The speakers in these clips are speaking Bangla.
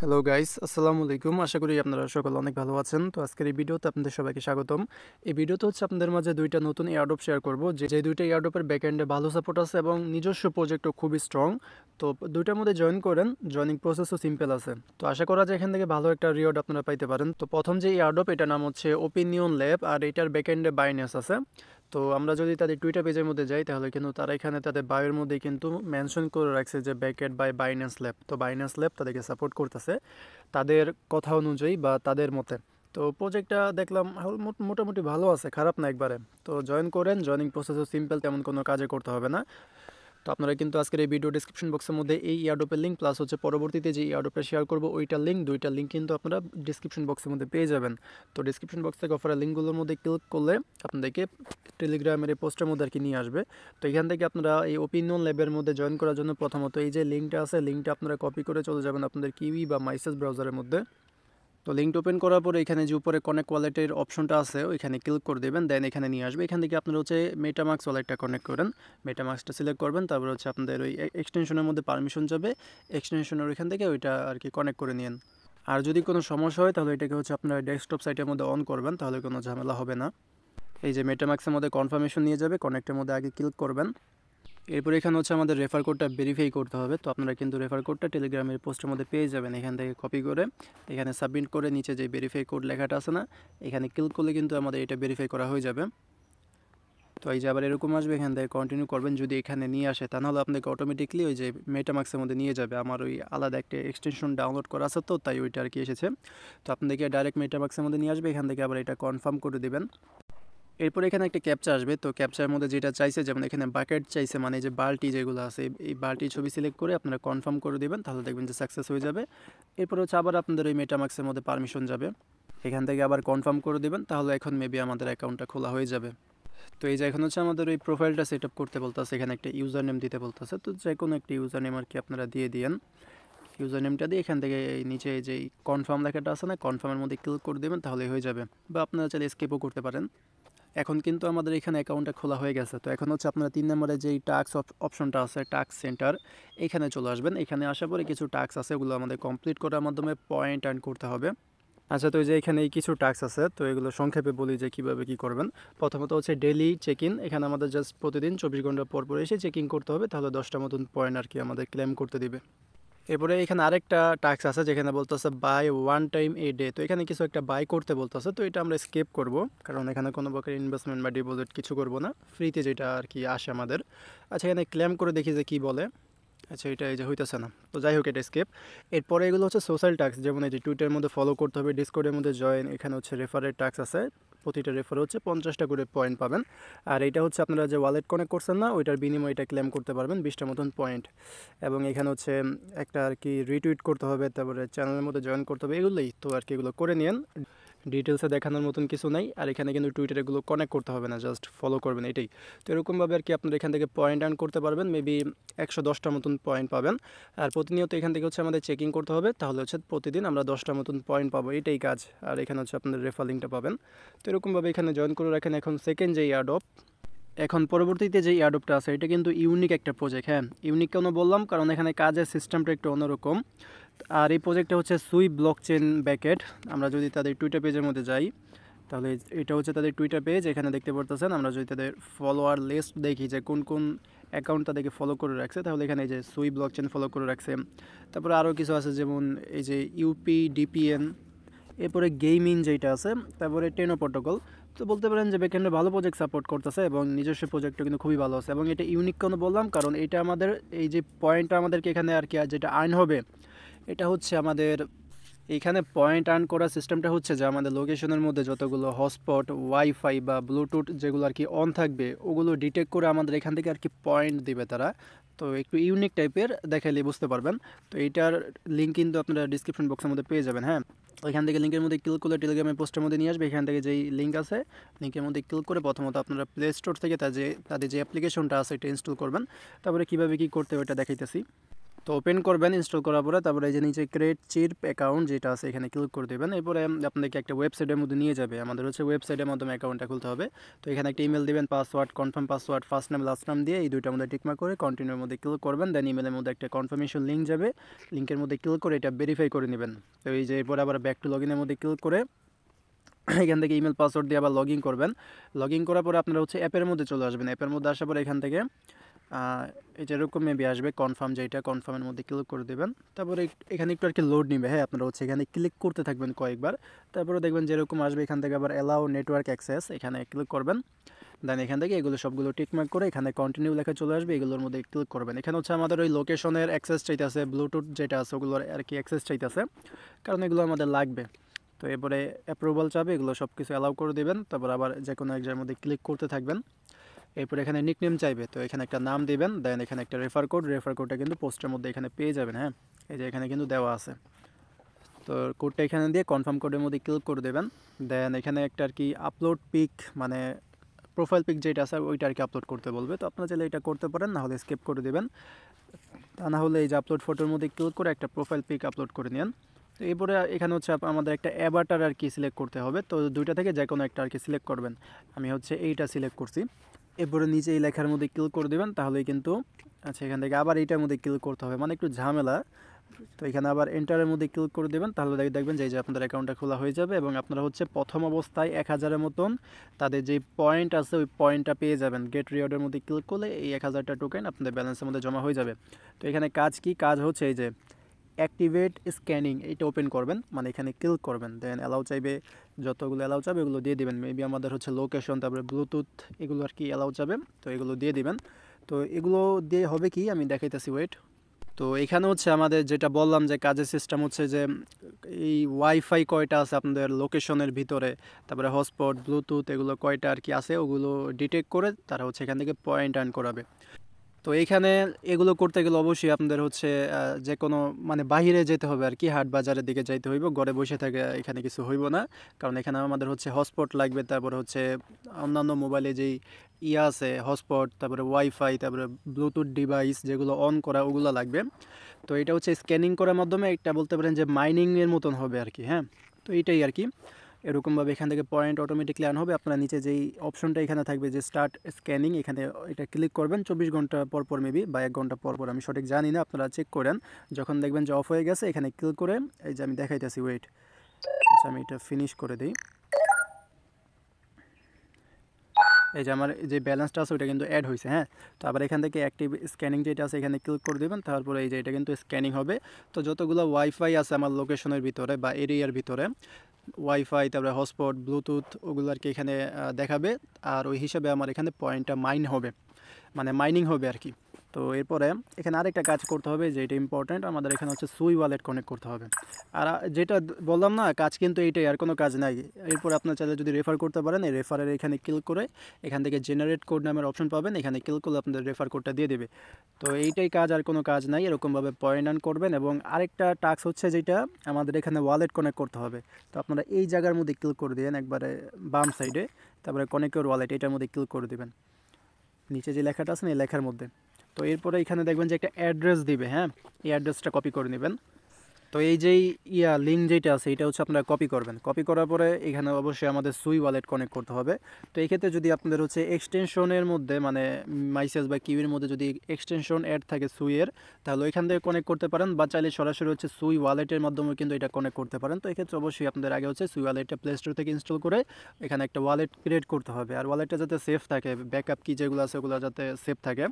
হ্যালো গাইস, আসসালামু আলাইকুম। আশা করি আপনারা সকলে অনেক ভালো আছেন। তো আজকের এই ভিডিওতে আপনাদের সবাইকে স্বাগতম। এই ভিডিওতে হচ্ছে আপনাদের মাঝে ২টা নতুন এয়ারড্রপ শেয়ার করব। যে ২টা এয়ারড্রপের ব্যাকএন্ডে ভালো সাপোর্ট আছে এবং নিজস্ব প্রজেক্টও খুবই স্ট্রং। তো ২টার মধ্যে জয়েন করেন, জয়েনিং প্রসেসও সিম্পল আছে। তো আশা করা যায় এখান থেকে ভালো একটা রিওয়ার্ড আপনারা পাইতে পারেন। তো প্রথম যে এয়ারড্রপ এটার নাম হচ্ছে ওপিনিয়ন ল্যাব আর এটার ব্যাকএন্ডে বাইন্যান্স আছে। তো আমরা যদি তাদের টুইটার পেজের মধ্যে যাই তাহলে কিন্তু তারা এখানে তাদের বায়োর মধ্যে কিন্তু মেনশন করে রাখছে যে ব্যাকএন্ড বাই বাইন্যান্স ল্যাব। তো বাইন্যান্স ল্যাব তাদেরকে সাপোর্ট করতেছে তাদের কথা অনুযায়ী বা তাদের মতে। তো প্রজেক্টটা দেখলাম মোটামুটি ভালো আছে, খারাপ না একবারে। তো জয়েন করেন, জয়েনিং প্রসেসও সিম্পল, তেমন কোনো কাজে করতে হবে না। তো আপনারা কিন্তু আজকের এই ভিডিও ডিসক্রিপশন বক্সের মধ্যে এই ইয়ারড্রপের লিঙ্ক প্লাস হচ্ছে পরবর্তীতে যে ইয়ারড্রপটা শেয়ার করবো ওইটার লিঙ্ক, দুইটার লিঙ্ক কিন্তু আপনারা ডিসক্রিপশন বক্সের মধ্যে পেয়ে যাবেন। তো ডিসক্রিপশন বক্স থেকে অফারের লিঙ্কগুলোর মধ্যে ক্লিক করলে আপনাদেরকে টেলিগ্রামের এই পোস্টের মধ্যে আর কি নিয়ে আসবে। তো এখান থেকে আপনারা এই ওপিনিয়ন ল্যাবের মধ্যে জয়েন করার জন্য প্রথমত এই যে লিঙ্কটা আছে, লিঙ্কটা আপনারা কপি করে চলে যাবেন আপনাদের কিউই বা মাইসেস ব্রাউজারের মধ্যে। তো লিঙ্কটা ওপেন করার পরে এখানে যে উপরে কনেক্ট ওয়ালেটের অপশনটা আছে ওইখানে ক্লিক করে দেবেন, দেন এখানে নিয়ে আসবে। এখান থেকে আপনারা হচ্ছে মেটামাক্স ওয়ালেটটা কানেক্ট করেন, মেটামাক্সটা সিলেক্ট করবেন, তারপর হচ্ছে আপনাদের ওই এক্সটেনশনের মধ্যে পারমিশন যাবে, এক্সটেনশনের ওইখান থেকে ওইটা আর কি কানেক্ট করে নিন। আর যদি কোনো সমস্যা হয় তাহলে এটাকে হচ্ছে আপনারা ডেস্কটপ সাইটের মধ্যে অন করবেন, তাহলে কোনো ঝামেলা হবে না। এই যে মেটামাক্সের মধ্যে কনফার্মেশন নিয়ে যাবে, কানেক্টের মধ্যে আগে ক্লিক করবেন। এরপর এখানে হচ্ছে আমাদের রেফার কোডটা ভেরিফাই করতে হবে। তো আপনারা কিন্তু রেফার কোডটা টেলিগ্রামের পোস্টের মধ্যে পেয়ে যাবেন, এখান থেকে কপি করে এখানে সাবমিট করে নিচে যে ভেরিফাই কোড লেখাটা আছে না, এখানে ক্লিক করলে কিন্তু আমাদের এটা ভেরিফাই করা হয়ে যাবে। তো এই যে আবার এরকম আসবে, এখান থেকে কন্টিনিউ করবেন। যদি এখানে নিয়ে আসে তা নাহলে আপনাকে অটোমেটিকলি ওই যে মেটামাক্সের মধ্যে নিয়ে যাবে। আমার ওই আলাদা একটা এক্সটেনশন ডাউনলোড করা আছে, তো তাই ওইটা আর কি এসেছে। তো আপনাদেরকে ডাইরেক্ট মেটামাক্সের মধ্যে নিয়ে আসবে, এখান থেকে আবার এটা কনফার্ম করে দেবেন। এরপর এখানে একটা ক্যাপচা আসবে। তো ক্যাপচার মধ্যে যেটা চাইছে, যেমন এখানে বাকেট চাইছে, মানে যে বালতি যেগুলো আছে এই বালতি ছবি সিলেক্ট করে আপনারা কনফার্ম করে দেবেন, তাহলে দেখবেন যে সাকসেস হয়ে যাবে। এরপর হচ্ছে আবার আপনাদের ওই মেটামাক্সের মধ্যে পারমিশন যাবে, এখান থেকে আবার কনফার্ম করে দেবেন, তাহলে এখন মেবি আমাদের অ্যাকাউন্টটা খোলা হয়ে যাবে। তো এই যে এখন হচ্ছে আমাদের ওই প্রোফাইলটা সেট আপ করতে বলতেছে, এখানে একটা ইউজার নেম দিতে বলতেছে। তো যে কোনো একটা ইউজার নেম আর কি আপনারা দিয়ে দিন। ইউজার নেমটা দিয়ে এখান থেকে এই নিচে যে কনফার্ম লেখাটা আছে না, কনফার্মের মধ্যে ক্লিক করে দেবেন, তাহলে হয়ে যাবে। বা আপনারা চাইলে স্কিপও করতে পারেন। এখন কিন্তু আমাদের এখানে অ্যাকাউন্টটা খোলা হয়ে গেছে। তো এখন হচ্ছে আপনারা ৩ নম্বরে যেই টাস্ক অপশনটা আছে, টাস্ক সেন্টার, এখানে চলে আসবেন। এখানে আসার পরে কিছু টাস্ক আছে, ওগুলো আমাদের কমপ্লিট করার মাধ্যমে পয়েন্ট আর্ন করতে হবে। আচ্ছা, তো এই যে এখানে কিছু টাস্ক আছে, তো এগুলো সংক্ষেপে বলি যে কীভাবে কী করবেন। প্রথমত হচ্ছে ডেইলি চেক ইন, এখানে আমাদের জাস্ট প্রতিদিন ২৪ ঘন্টা পর পর এসে চেক ইন করতে হবে, তাহলে 10টা মতন পয়েন্ট আর কি আমাদের ক্লেম করতে দিবে। এরপরে এখানে আরেকটা টাস্ক আছে যেখানে বলতেছে by one time a day. তো এখানে কিছু একটা বাই করতে বলতেছে, তো এটা আমরা স্কিপ করব, কারণ এখানে কোনো প্রকার ইনভেস্টমেন্ট বা ডিপোজিট কিছু করব না, ফ্রিতে যেটা আর কি আসে আমাদের। আচ্ছা, এখানে ক্লেম করে দেখি যে কী বলে। আচ্ছা, এটা এই যে হইতেছে না, তো যাই হোক এটা স্কিপ। এরপরে এগুলো হচ্ছে সোশ্যাল টাস্ক, যেমন এই যে টুইটারের মধ্যে ফলো করতে হবে, ডিসকর্ডের মধ্যে জয়েন, এখানে হচ্ছে রেফারের টাস্ক আছে, প্রতিটা রেফারে হচ্ছে 50টা করে পয়েন্ট পাবেন। আর এটা হচ্ছে আপনারা যে ওয়ালেট কানেক্ট করছেন না, ওইটার বিনিময়ে এটা ক্লেম করতে পারবেন 20টা মতন পয়েন্ট। এবং এখানে হচ্ছে একটা আর কি রিটুইট করতে হবে, তারপরে চ্যানেলের মধ্যে জয়েন করতে হবে, এগুলোই তো আর কি। এগুলো করে নিন, ডিটেলসে দেখানোর মতন কিছু নাই। আর এখানে কিন্তু টুইটার এগুলো কানেক্ট করতে হবে না, জাস্ট ফলো করবেন, এটাই। তো এরকমভাবে আর কি আপনারা এখান থেকে পয়েন্ট আর্ন করতে পারবেন, মেবি 110টা মতন পয়েন্ট পাবেন। আর প্রতিনিয়ত এখান থেকে হচ্ছে আমাদের চেকিং করতে হবে, তাহলে হচ্ছে প্রতিদিন আমরা 10টা মতন পয়েন্ট পাবো, এটাই কাজ। আর এখানে হচ্ছে আপনাদের রেফার লিঙ্কটা পাবেন। তো এরকমভাবে এখানে জয়েন করে রাখেন। এখন সেকেন্ড যে ইয়ারড্রপ, এখন পরবর্তীতে যে ইয়ারড্রপটা আছে এটা কিন্তু ইউনিক একটা প্রজেক্ট। হ্যাঁ, ইউনিক কেন বললাম, কারণ এখানে কাজের সিস্টেমটা একটু অন্যরকম। আর এই প্রজেক্টটা হচ্ছে সুই ব্লকচেন ব্যাকেট। আমরা যদি তাদের টুইটার পেজের মধ্যে যাই, তাহলে এটা হচ্ছে তাদের টুইটার পেজ, এখানে দেখতে পারতেছেন। আমরা যদি তাদের ফলোয়ার লিস্ট দেখি যে কোন কোন অ্যাকাউন্ট তাদেরকে ফলো করে রাখছে, তাহলে এখানে এই যে সুই ব্লকচেন ফলো করে রাখছে। তারপরে আরও কিছু আছে, যেমন এই যে ইউপি ডিপিএন, এরপরে গেমিং যেটা আছে, তারপরে টেনো প্রোটোকল। তো বলতে পারেন যে ব্যাকএন্ডে ভালো প্রজেক্ট সাপোর্ট করতেছে এবং নিজস্ব প্রজেক্টটা কিন্তু খুবই ভালো আছে। এবং এটা ইউনিক কেন বললাম, কারণ এটা আমাদের এই যে পয়েন্টটা আমাদেরকে এখানে আর কি যেটা আর্ন হবে, এটা হচ্ছে আমাদের এইখানে পয়েন্ট আর্ন করার সিস্টেমটা হচ্ছে যে আমাদের লোকেশনের মধ্যে যতগুলো হটস্পট, ওয়াইফাই বা ব্লুটুথ যেগুলো আর কি অন থাকবে, ওগুলো ডিটেক্ট করে আমাদের এখান থেকে আর কি পয়েন্ট দিবে তারা। তো একটু ইউনিক টাইপের, দেখাইলে বুঝতে পারবেন। তো এইটার লিঙ্ক কিন্তু আপনারা ডিসক্রিপশন বক্সের মধ্যে পেয়ে যাবেন। হ্যাঁ, ওইখান থেকে লিঙ্কের মধ্যে ক্লিক করলে টেলিগ্রামের পোস্টের মধ্যে নিয়ে আসবে। এখান থেকে যেই লিঙ্ক আছে, লিঙ্কের মধ্যে ক্লিক করে প্রথমত আপনারা প্লে স্টোর থেকে তাদের যে অ্যাপ্লিকেশনটা আছে এটা ইনস্টল করবেন। তারপরে কীভাবে কী করতে হবে এটা দেখাইতেছি। তো ওপেন করবেন ইনস্টল করার পরে, তারপরে এই যে নিচে ক্রিয়েট চিরপ অ্যাকাউন্ট যেটা আছে এখানে ক্লিক করে দেবেন। এরপরে আপনাকে একটা ওয়েবসাইটের মধ্যে নিয়ে যাবে, আমাদের হচ্ছে ওয়েবসাইটের মাধ্যমে অ্যাকাউন্টটা খুলতে হবে। তো এখানে একটা ইমেল দিবেন, password, confirm password, first name last নাম দিয়ে এই দুইটার মধ্যে টিকমার্ক করে কন্টিনিউর মধ্যে ক্লিক করবেন। দেন ইমেলের মধ্যে একটা কনফার্মেশন লিঙ্ক যাবে, লিঙ্কের মধ্যে ক্লিক করে এটা ভেরিফাই করে নেবেন। তো এই যে এরপরে আবার ব্যাক টু লগইনের মধ্যে ক্লিক করে এখান থেকে ইমেল পাসওয়ার্ড দিয়ে আবার লগ ইন করবেন। লগ ইন করার পরে আপনারা হচ্ছে অ্যাপের মধ্যে চলে আসবেন। অ্যাপের মধ্যে আসার পরে এখান থেকে এই যেরকম মেবি আসবে কনফার্ম, যেটা কনফার্মের মধ্যে ক্লিক করে দেবেন। তারপরে এখানে একটু আর কি লোড নিবে, হ্যাঁ আপনারা হচ্ছে এখানে ক্লিক করতে থাকবেন কয়েকবার। তারপরে দেখবেন যেরকম আসবে এখান থেকে আবার অ্যালাউ নেটওয়ার্ক অ্যাক্সেস এখানে ক্লিক করবেন। দেন এখান থেকে এগুলো সবগুলো টিকমার্ক করে এখানে কন্টিনিউ লেখা চলে আসবে, এগুলোর মধ্যে ক্লিক করবেন। এখানে হচ্ছে আমাদের ওই লোকেশনের অ্যাক্সেস চাইতেছে, ব্লুটুথ যেটা আছে ওগুলোর আর কি অ্যাক্সেস চাইতেছে, কারণ এগুলো আমাদের লাগবে। তো এরপরে অ্যাপ্রুভাল চাবে, এগুলো সব কিছু অ্যালাউ করে দেবেন। তারপর আবার যে কোনো একটার মধ্যে ক্লিক করতে থাকবেন। এরপর এখানে নিকনেম চাইবে, তো এখানে একটা নাম দিবেন। দেন এখানে একটা রেফার কোডটা কিন্তু পোস্টের মধ্যে এখানে পেয়ে যাবেন, হ্যাঁ এই যে এখানে কিন্তু দেওয়া আছে। তো কোডটা এখানে দিয়ে কনফার্ম কোডের মধ্যে ক্লিক করে দেবেন। দেন এখানে একটা আর কি আপলোড পিক, মানে প্রোফাইল পিক যেটা আছে ওইটা আর কি আপলোড করতে বলবে। তো আপনারা চাইলে এটা করতে পারেন, না হলে স্কিপ করে দেবেন। তা না হলে এই যে আপলোড ফটোর মধ্যে ক্লিক করে একটা প্রোফাইল পিক আপলোড করে নিন। তো এরপরে এখানে হচ্ছে আমাদের একটা অ্যাভাটার আর কি সিলেক্ট করতে হবে। তো দুইটা থেকে যে কোনো একটা আর কি সিলেক্ট করবেন। আমি হচ্ছে এইটা সিলেক্ট করছি। এরপরে নিচে এই লেখার মধ্যে ক্লিক করে দেবেন, তাহলেই কিন্তু আচ্ছা এখান থেকে আবার এইটার মধ্যে ক্লিক করতে হবে, মানে একটু ঝামেলা। তো এখানে আবার এন্টারের মধ্যে ক্লিক করে দেবেন, তাহলে দেখবেন যে আপনাদের অ্যাকাউন্টটা খোলা হয়ে যাবে এবং আপনারা হচ্ছে প্রথম অবস্থায় 1000-এর মতন তাদের যে পয়েন্ট আছে ওই পয়েন্টটা পেয়ে যাবেন। গেট রিওয়ার্ডের মধ্যে ক্লিক করলে এই 1000টা টোকেন আপনাদের ব্যালেন্সের মধ্যে জমা হয়ে যাবে। তো এখানে কাজ কি, কাজ হচ্ছে এই যে অ্যাক্টিভেট স্ক্যানিং, এইটা ওপেন করবেন, মানে এখানে ক্লিক করবেন। দেন অ্যালাউ চাইবে, যতগুলো অ্যালাউ চাবে এগুলো দিয়ে দিবেন। মেবি আমাদের হচ্ছে লোকেশন, তারপরে ব্লুটুথ, এগুলো আর কি অ্যালাউ চাবে, তো এগুলো দিয়ে দিবেন। তো এগুলো দিয়ে হবে কি আমি দেখাইতেছি, ওয়েট। তো এখানে হচ্ছে আমাদের যেটা বললাম যে কাজের সিস্টেম হচ্ছে যে এই ওয়াইফাই কয়টা আছে আপনাদের লোকেশনের ভিতরে, তারপরে হটস্পট, ব্লুটুথ এগুলো কয়টা আর কি আছে ওগুলো ডিটেক্ট করে তারা হচ্ছে এখান থেকে পয়েন্ট আর্ন করাবে। তো এইখানে এগুলো করতে গেলে অবশ্যই আপনাদের হচ্ছে যে কোনো মানে বাহিরে যেতে হবে আর কি, হাট বাজারের দিকে যাইতে হইব, ঘরে বসে থাকে এখানে কিছু হইব না। কারণ এখানে আমাদের হচ্ছে হটস্পট লাগবে, তারপরে হচ্ছে অন্যান্য মোবাইলে যেই ইয়া আছে হটস্পট, তারপরে ওয়াইফাই, তারপরে ব্লুটুথ ডিভাইস যেগুলো অন করা ওগুলো লাগবে। তো এটা হচ্ছে স্ক্যানিং করার মাধ্যমে একটা বলতে পারেন যে মাইনিংয়ের মতন হবে আর কি, হ্যাঁ। তো এইটাই আর কি, এরকমভাবে এখান থেকে পয়েন্ট অটোমেটিকলি আর্ন হবে। আপনার নিচে যেই অপশনটা এখানে থাকবে যে স্টার্ট স্ক্যানিং, এখানে এটা ক্লিক করবেন 24 ঘন্টা পর পর মেবি বা 1 ঘন্টা পর পর, আমি সঠিক জানি না, আপনারা চেক করেন। যখন দেখবেন যে অফ হয়ে গেছে এখানে ক্লিক করে এই যে আমি দেখাইতেছি, ওয়েট, আচ্ছা আমি এটা ফিনিশ করে দিই। এই যে আমার যে ব্যালেন্সটা আছে ওইটা কিন্তু অ্যাড হয়েছে, হ্যাঁ। তো আবার এখান থেকে অ্যাক্টিভ স্ক্যানিং যেটা আছে এখানে ক্লিক করে দেবেন, তারপরে এই যে এটা কিন্তু স্ক্যানিং হবে। তো যতগুলো ওয়াইফাই আছে আমার লোকেশনের ভিতরে বা এরিয়ার ভিতরে, ওয়াইফাই, তারপরে হটস্পট, ব্লুটুথ ওগুলো আর কি এখানে দেখাবে। আর ওই হিসাবে আমার এখানে পয়েন্টটা মাইন হবে, মানে মাইনিং হবে আর কি। তো এরপরে এখানে আরেকটা কাজ করতে হবে, যেটা ইম্পর্ট্যান্ট, আমাদের এখানে হচ্ছে সুই ওয়ালেট কানেক্ট করতে হবে। আর যেটা বললাম না কাজ কিন্তু এইটাই, আর কোনো কাজ নাই। এরপর আপনার চাইলে যদি রেফার করতে পারেন, এই রেফারের এখানে ক্লিক করে এখান থেকে জেনারেট কোড নামের অপশন পাবেন, এখানে ক্লিক করলে আপনাদের রেফার কোডটা দিয়ে দেবে। তো এইটাই কাজ, আর কোনো কাজ নাই। এরকমভাবে পয়েন্ট আর্ন করবেন। এবং আরেকটা টাস্ক হচ্ছে যেটা আমাদের এখানে ওয়ালেট কানেক্ট করতে হবে। তো আপনারা এই জায়গার মধ্যে ক্লিক করে দিবেন একবারে বাম সাইডে, তারপরে কানেক্ট ইওর ওয়ালেট এটার মধ্যে ক্লিক করে দেবেন, নিচে যে লেখাটা আছে না এই লেখার মধ্যে। তো এরপরে এখানে দেখবেন যে একটা অ্যাড্রেস দিবে, হ্যাঁ এই অ্যাড্রেসটা কপি করে নেবেন। তো এই যেই লিঙ্ক যেটা আছে এটা হচ্ছে আপনারা কপি করবেন। কপি করার পরে এখানে অবশ্যই আমাদের সুই ওয়ালেট কানেক্ট করতে হবে। তো এই ক্ষেত্রে যদি আপনাদের হচ্ছে এক্সটেনশনের মধ্যে মানে মাইসেস বা কিউইর মধ্যে যদি এক্সটেনশন অ্যাড থাকে সুইয়ের, তাহলে ওইখান থেকে কানেক্ট করতে পারেন, বা চাইলে সরাসরি হচ্ছে সুই ওয়ালেটের মাধ্যমে কিন্তু এটা কানেক্ট করতে পারেন। তো এক্ষেত্রে অবশ্যই আপনাদের আগে হচ্ছে সুই ওয়ালেটটা প্লে স্টোর থেকে ইনস্টল করে এখানে একটা ওয়ালেট ক্রিয়েট করতে হবে। আর ওয়ালেটটা যাতে সেফ থাকে, ব্যাকআপ কি যেগুলো আছে ওগুলো যাতে সেফ থাকে।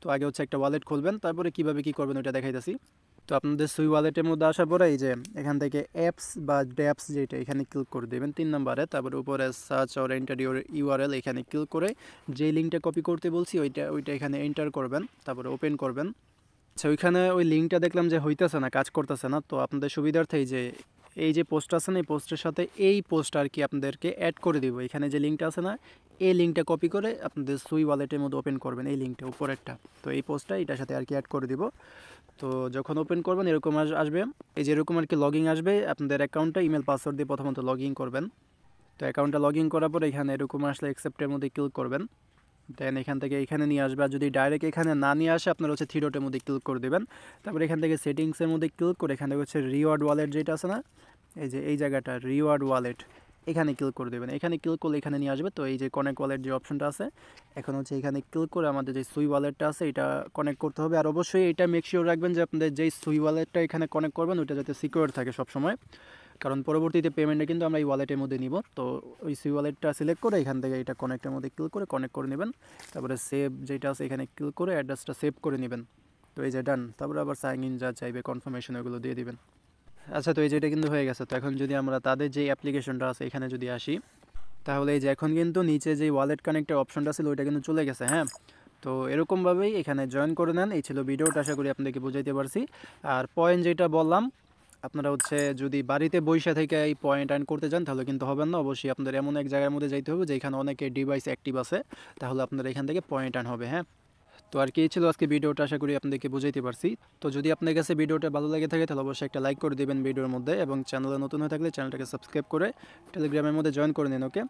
তো আগে হচ্ছে একটা ওয়ালেট খুলবেন, তারপরে কীভাবে কী করবেন ওইটা দেখাইতেছি। তো আপনাদের সুই ওয়ালেটের মধ্যে আসার পরে এই যে এখান থেকে অ্যাপস বা ড্যাপস যেটা এখানে ক্লিক করে দেবেন 3 নম্বরে, তারপরে উপরে search or enter your URL এখানে ক্লিক করে যে লিঙ্কটা কপি করতে বলছি ওইটা এখানে এন্টার করবেন, তারপরে ওপেন করবেন। আচ্ছা ওইখানে ওই লিঙ্কটা দেখলাম যে হইতেছে না, কাজ করতেছে না। তো আপনাদের সুবিধার্থে এই যে পোস্ট আছে না এই পোস্টের সাথে এই পোস্ট আর কি আপনাদেরকে অ্যাড করে দিব। এখানে যে লিঙ্কটা আছে না এই লিঙ্কটা কপি করে আপনাদের সুই ওয়ালেটের মধ্যে ওপেন করবেন, এই লিঙ্কটা উপরেরটা। তো এই পোস্টটা এটার সাথে আর কি অ্যাড করে দিব। তো যখন ওপেন করবেন এরকম আসবে, এই যে এরকম আর কি লগ ইন আসবে। আপনাদের অ্যাকাউন্টটা ইমেল পাসওয়ার্ড দিয়ে প্রথমত লগ ইন করবেন। তো অ্যাকাউন্টটা লগ ইন করার পর এখানে এরকম আসলে অ্যাকসেপ্টের মধ্যে ক্লিক করবেন। দেন এখান থেকে এখানে নিয়ে আসবে। আর যদি ডাইরেক্ট এখানে না নিয়ে আসে আপনারা হচ্ছে থ্রি ডটের মধ্যে ক্লিক করে দেবেন। তারপর এখান থেকে সেটিংসের মধ্যে ক্লিক করে এখান থেকে হচ্ছে রিওয়ার্ড ওয়ালেট যেটা আছে না, এই যে এই জায়গাটা রিওয়ার্ড ওয়ালেট, এখানে ক্লিক করে দেবেন। এখানে ক্লিক করলে এখানে নিয়ে আসবে। তো এই যে কানেক্ট ওয়ালেট যে অপশনটা আছে, এখন হচ্ছে এখানে ক্লিক করে আমাদের যে সুই ওয়ালেটটা আছে এটা কানেক্ট করতে হবে। আর অবশ্যই এটা মেক শিওর রাখবেন যে আপনাদের যেই সুই ওয়ালেটটা এখানে কানেক্ট করবেন ওইটা যাতে সিকিউর থাকে সবসময়, কারণ পরবর্তীতে পেমেন্টটা কিন্তু আমরা এই ওয়ালেটের মধ্যে নিব। তো ওই সুই ওয়ালেটটা সিলেক্ট করে এখান থেকে এটা কানেক্টের মধ্যে ক্লিক করে কানেক্ট করে নেবেন। তারপরে সেভ যেটা আছে এখানে ক্লিক করে অ্যাড্রেসটা সেভ করে নেবেন। তো এই যে ডান। তারপরে আবার সাইন ইন যা চাইবে কনফার্মেশন ওগুলো দিয়ে দিবেন। আচ্ছা, তো এই যে এটা কিন্তু হয়ে গেছে। তো এখন যদি আমরা তাদের যে অ্যাপ্লিকেশনটা আছে এখানে যদি আসি, তাহলে এই যে এখন কিন্তু নিচে যে ওয়ালেট কানেক্টের অপশনটা ছিল ওইটা কিন্তু চলে গেছে। হ্যাঁ, তো এরকমভাবেই এখানে জয়েন করে নেন। এই ছিল ভিডিওটা, আশা করি আপনাদেরকে বুঝাইতে পারছি। আর পয়েন্ট যেটা বললাম, আপনারা হচ্ছে যদি বাড়িতে বইসা থেকে এই পয়েন্ট আর্ন করতে চান তাহলে কিন্তু হবে না। অবশ্যই আপনাদের এমন এক জায়গার মধ্যে যাইতে হবে যেখানে অনেকে ডিভাইস অ্যাক্টিভ আছে, তাহলে আপনারা এখান থেকে পয়েন্ট আর্ন হবে। হ্যাঁ, তো আর কি ছিল আজকে ভিডিওটা, আশা করি আপনাদেরকে বুঝাইতে পারছি। তো যদি আপনার কাছে ভিডিওটা ভালো লাগে থাকে তাহলে অবশ্যই একটা লাইক করে দেবেন ভিডিওর মধ্যে, এবং চ্যানেলে নতুন হয়ে থাকলে চ্যানেলটাকে সাবস্ক্রাইব করে টেলিগ্রামের মধ্যে জয়েন করে নিন। ওকে,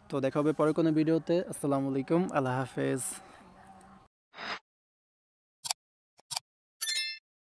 তো দেখা হবে পরে কোনো ভিডিওতে। আসসালামু আলাইকুম, আল্লাহ হাফেজ।